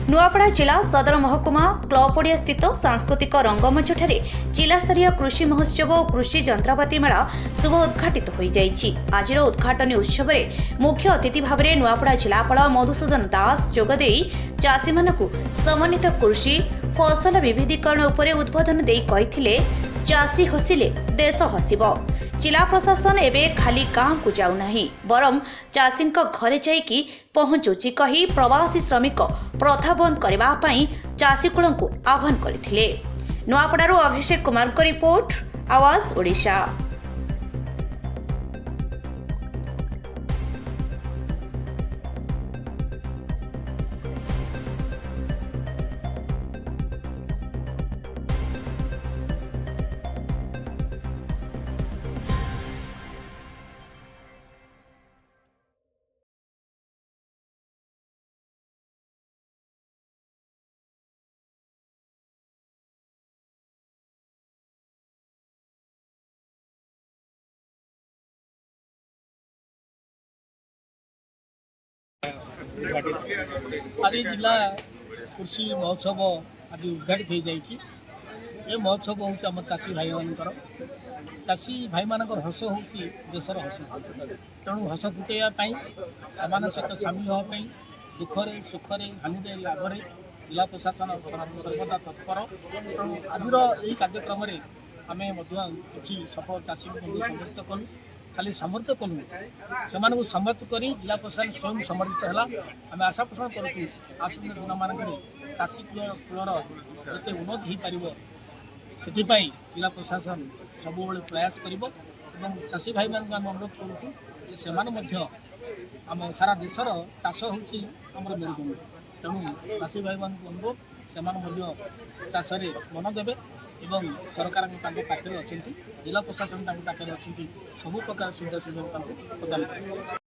नुआपड़ा जिला सदर महकुमा क्लब पड़िया स्थित सांस्कृतिक रंगमंच ठारे जिला स्तरीय कृषि महोत्सव और कृषि जंत्रापाति मेला शुभ उद्घाटित हो जाइछि। आजिर उद्घाटनी उत्सव में मुख्य अतिथि भाव में नुआपड़ा जिलापाल मधुसूदन दास जोगदे चाषी मानकु सम्मानित कृषि फसल विविधीकरण उपरे उद्बोधन देई कहिथिले चाषी हसिले देश हसिब। जिला प्रशासन एवं खाली गाँव को जाऊ नहीं बरम चाषी घरे जाइकी पहुंचुची कही प्रवासी श्रमिक प्रथा बंद करने चाषी कूल को आह्वान करथिले। नुआपड़ारू अभिषेक कुमार को रिपोर्ट, आवाज ओडिशा। आज जिला कृषि महोत्सव आज उद्घाटित हो जाइए। ये महोत्सव हूँ आम चाषी भाई मानकर चाषी भाई मानकर हस हूँ देशर हस। तेणु हस फुटाइवाई से सहित सामिल होगापी दुखरे सुखरे हानि लाभरे जिला प्रशासन सर्वदा तत्पर। तेणु आज यही कार्यक्रम आम किसी सफल चाषी को समर्थित कलु। खाली समर्थित कलु से समर्थ कर जिला प्रशासन स्वयं समर्थित है। आम आशा पोषण करूँ आसन दिन मानक चाषी कूलर जिते उन्नति हो पार से जिला प्रशासन सब प्रयास कर चाषी भाई मान अनुरोध करूँ से आम सारा देशर चाष हूँ मेरुदंड। तेणु चाषी भाई मान अनुरोध से चाष मन देवे एवं सरकार पाखे अच्छा जिला प्रशासन पाखे अच्छा सब प्रकार सुविधा सुविधा प्रदान करें।